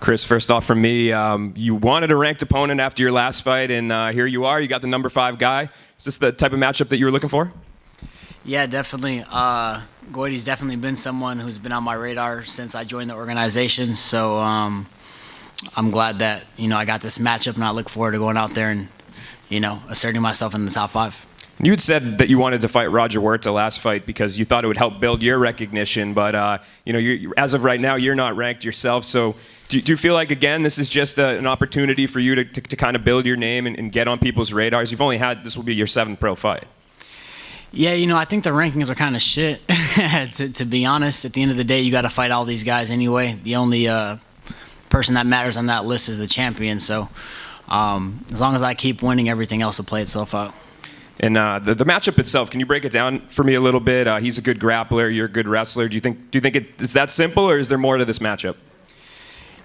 Chris, first off from me, you wanted a ranked opponent after your last fight, and here you are. You got the number 5 guy. Is this the type of matchup that you were looking for? Yeah, definitely. Goiti's definitely been someone who's been on my radar since I joined the organization. So I'm glad that I got this matchup, and I look forward to going out there and asserting myself in the top 5. You had said that you wanted to fight Roger Huerta last fight because you thought it would help build your recognition, but as of right now, you're not ranked yourself. So do you feel like, again, this is just an opportunity for you to kind of build your name and get on people's radars? You've only had, this will be your 7th pro fight. Yeah, I think the rankings are kind of shit, to be honest. At the end of the day, you got to fight all these guys anyway. The only person that matters on that list is the champion. So as long as I keep winning, everything else will play itself out. And the matchup itself, can you break it down for me a little bit? He's a good grappler, you're a good wrestler. Do you think it is that simple, or is there more to this matchup?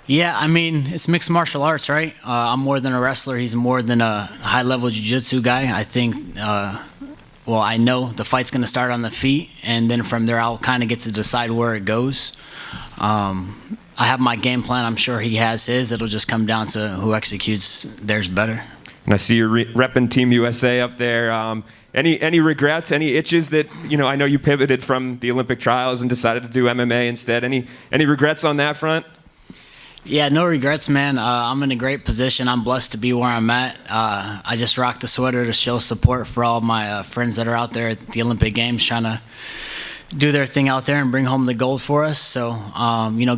Yeah, I mean, it's mixed martial arts, right? I'm more than a wrestler. He's more than a high-level jiu-jitsu guy. I think, I know the fight's going to start on the feet, and then from there I'll kind of get to decide where it goes. I have my game plan. I'm sure he has his. It'll just come down to who executes theirs better. And I see you're repping Team USA up there. Any regrets, any itches that, I know you pivoted from the Olympic trials and decided to do MMA instead. Any regrets on that front? Yeah, no regrets, man. I'm in a great position. I'm blessed to be where I'm at. I just rocked the sweater to show support for all my friends that are out there at the Olympic Games trying to do their thing out there and bring home the gold for us. So,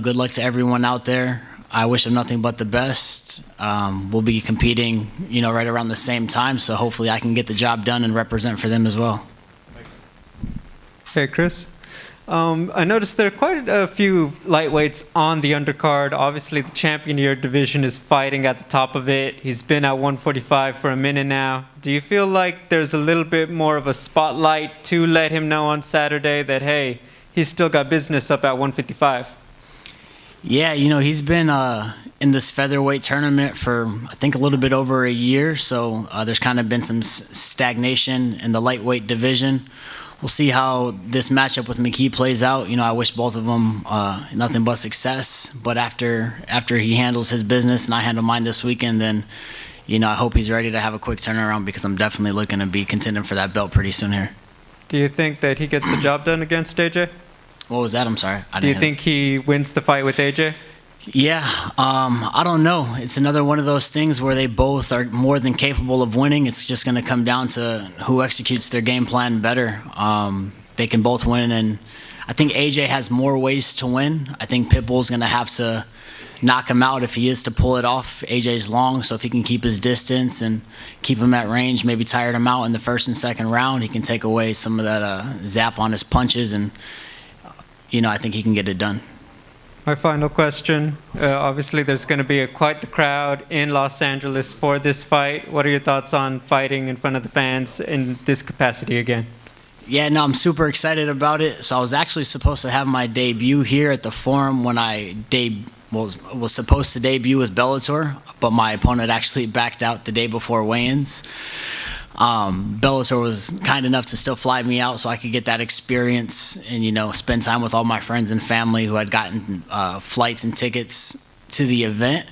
good luck to everyone out there. I wish them nothing but the best. We'll be competing, right around the same time, so hopefully I can get the job done and represent for them as well. Hey, Chris. I noticed there are quite a few lightweights on the undercard. Obviously, the champion of your division is fighting at the top of it. He's been at 145 for a minute now. Do you feel like there's a little bit more of a spotlight to let him know on Saturday that, hey, he's still got business up at 155? Yeah, he's been in this featherweight tournament for, I think, a little bit over a year. So there's kind of been some stagnation in the lightweight division. We'll see how this matchup with McKee plays out. I wish both of them nothing but success. But after he handles his business and I handle mine this weekend, then, I hope he's ready to have a quick turnaround, because I'm definitely looking to be contending for that belt pretty soon here. Do you think that he gets the job done against AJ? What was that? I'm sorry. Do you think he wins the fight with AJ? Yeah, I don't know. It's another one of those things where they both are more than capable of winning. It's just going to come down to who executes their game plan better. They can both win, and I think AJ has more ways to win. I think Pitbull's going to have to knock him out if he is to pull it off. AJ's long, so if he can keep his distance and keep him at range, maybe tire him out in the first and second round, he can take away some of that zap on his punches, and I think he can get it done. My final question. Obviously, there's going to be quite the crowd in Los Angeles for this fight. What are your thoughts on fighting in front of the fans in this capacity again? Yeah, no, I'm super excited about it. So I was actually supposed to have my debut here at the Forum when I was supposed to debut with Bellator, but my opponent actually backed out the day before weigh-ins. Bellator was kind enough to still fly me out so I could get that experience and, spend time with all my friends and family who had gotten flights and tickets to the event.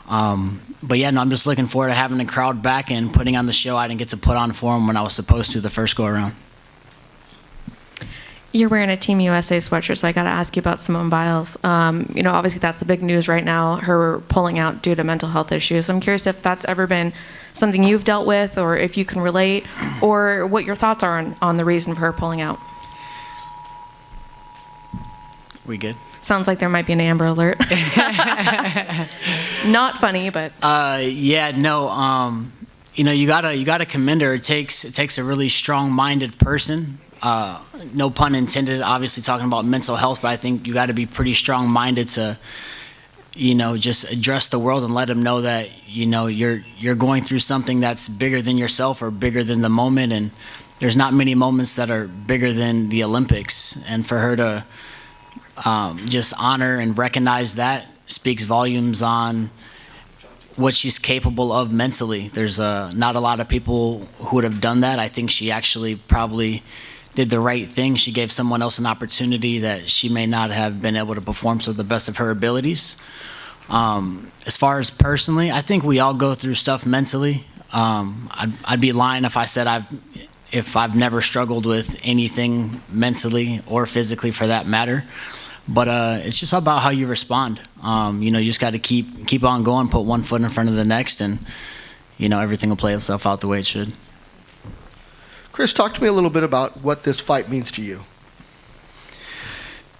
But yeah, no, I'm just looking forward to having the crowd back and putting on the show I didn't get to put on for them when I was supposed to the first go around. You're wearing a Team USA sweatshirt, so I got to ask you about Simone Biles. Obviously that's the big news right now, her pulling out due to mental health issues. I'm curious if that's ever been something you've dealt with, or if you can relate, or what your thoughts are on the reason for her pulling out. We good? Sounds like there might be an Amber Alert. Not funny, but. Yeah, no. You gotta commend her. It takes a really strong-minded person. No pun intended. Obviously, talking about mental health, but I think you got to be pretty strong-minded to, just address the world and let them know that you're going through something that's bigger than yourself or bigger than the moment. And there's not many moments that are bigger than the Olympics. And for her to just honor and recognize that speaks volumes on what she's capable of mentally. There's not a lot of people who would have done that. I think she actually probably did the right thing. She gave someone else an opportunity that she may not have been able to perform to the best of her abilities. As far as personally, I think we all go through stuff mentally. I'd be lying if I said I've never struggled with anything mentally or physically for that matter. But it's just about how you respond. You just got to keep on going, put one foot in front of the next, and everything will play itself out the way it should. Chris, talk to me a little bit about what this fight means to you.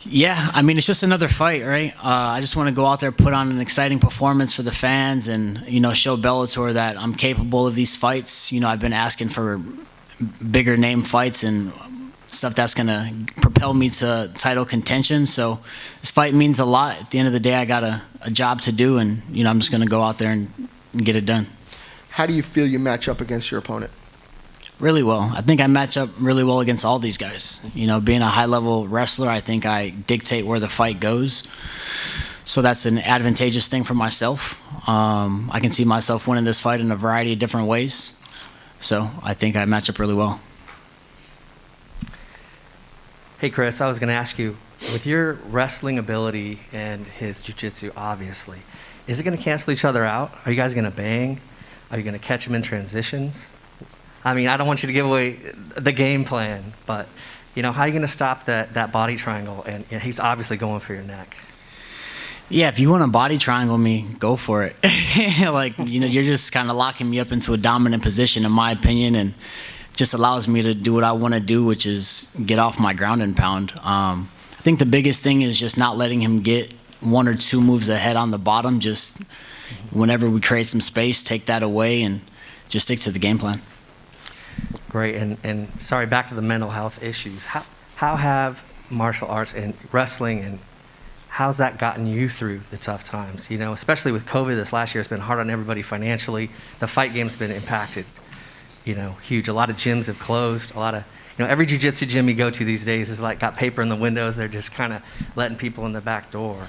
Yeah, I mean, it's just another fight, right? I just want to go out there, put on an exciting performance for the fans, and show Bellator that I'm capable of these fights. I've been asking for bigger name fights and stuff that's going to propel me to title contention. So this fight means a lot. At the end of the day, I got a job to do, and I'm just going to go out there and get it done. How do you feel you match up against your opponent? Really well. I think I match up really well against all these guys. Being a high-level wrestler, I think I dictate where the fight goes. So that's an advantageous thing for myself. I can see myself winning this fight in a variety of different ways. So I think I match up really well. Hey, Chris, I was going to ask you, with your wrestling ability and his jiu-jitsu, obviously, is it going to cancel each other out? Are you guys going to bang? Are you going to catch him in transitions? I mean, I don't want you to give away the game plan, but, how are you going to stop that body triangle? And he's obviously going for your neck. Yeah, if you want to body triangle me, go for it. You're just kind of locking me up into a dominant position, in my opinion, and just allows me to do what I want to do, which is get off my ground and pound. I think the biggest thing is just not letting him get one or two moves ahead on the bottom. Just whenever we create some space, take that away and just stick to the game plan. Great, and sorry, back to the mental health issues. How have martial arts and wrestling, and how's that gotten you through the tough times? Especially with COVID this last year, it's been hard on everybody financially. The fight game's been impacted. Huge. A lot of gyms have closed. A lot of, every jiu-jitsu gym you go to these days is got paper in the windows. They're just kind of letting people in the back door.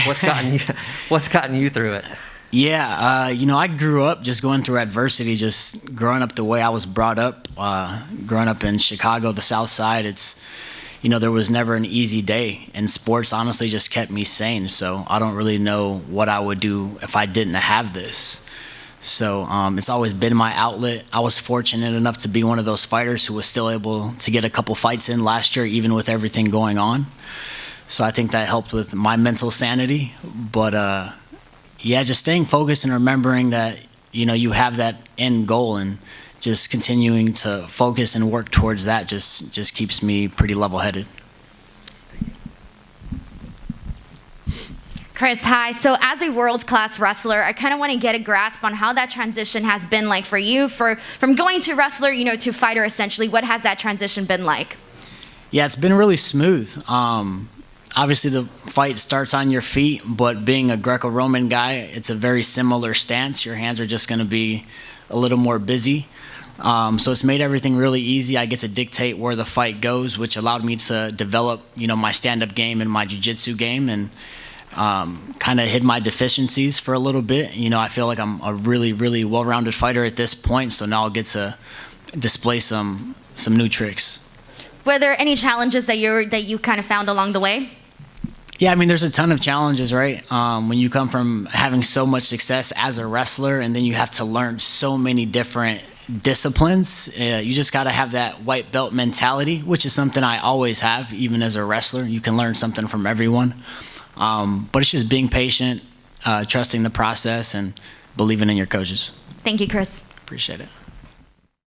What's gotten you through it? Yeah, I grew up just going through adversity, just growing up the way I was brought up. Growing up in Chicago, the South Side, there was never an easy day. And sports honestly just kept me sane. So I don't really know what I would do if I didn't have this. So it's always been my outlet. I was fortunate enough to be one of those fighters who was still able to get a couple fights in last year, even with everything going on. So I think that helped with my mental sanity. But just staying focused and remembering that, you have that end goal, and just continuing to focus and work towards that just keeps me pretty level-headed. Chris, hi. So as a world-class wrestler, I kind of want to get a grasp on how that transition has been like for you, from going to wrestler, to fighter, essentially. What has that transition been like? Yeah, it's been really smooth. Obviously, the fight starts on your feet, but being a Greco-Roman guy, it's a very similar stance. Your hands are just going to be a little more busy. So it's made everything really easy. I get to dictate where the fight goes, which allowed me to develop, my stand-up game and my jiu-jitsu game, and kind of hid my deficiencies for a little bit. I feel like I'm a really, really well-rounded fighter at this point, so now I'll get to display some new tricks. Were there any challenges that you kind of found along the way? Yeah, I mean, there's a ton of challenges, right? When you come from having so much success as a wrestler, and then you have to learn so many different disciplines, you just got to have that white belt mentality, which is something I always have, even as a wrestler. You can learn something from everyone. But it's just being patient, trusting the process, and believing in your coaches. Thank you, Chris. Appreciate it.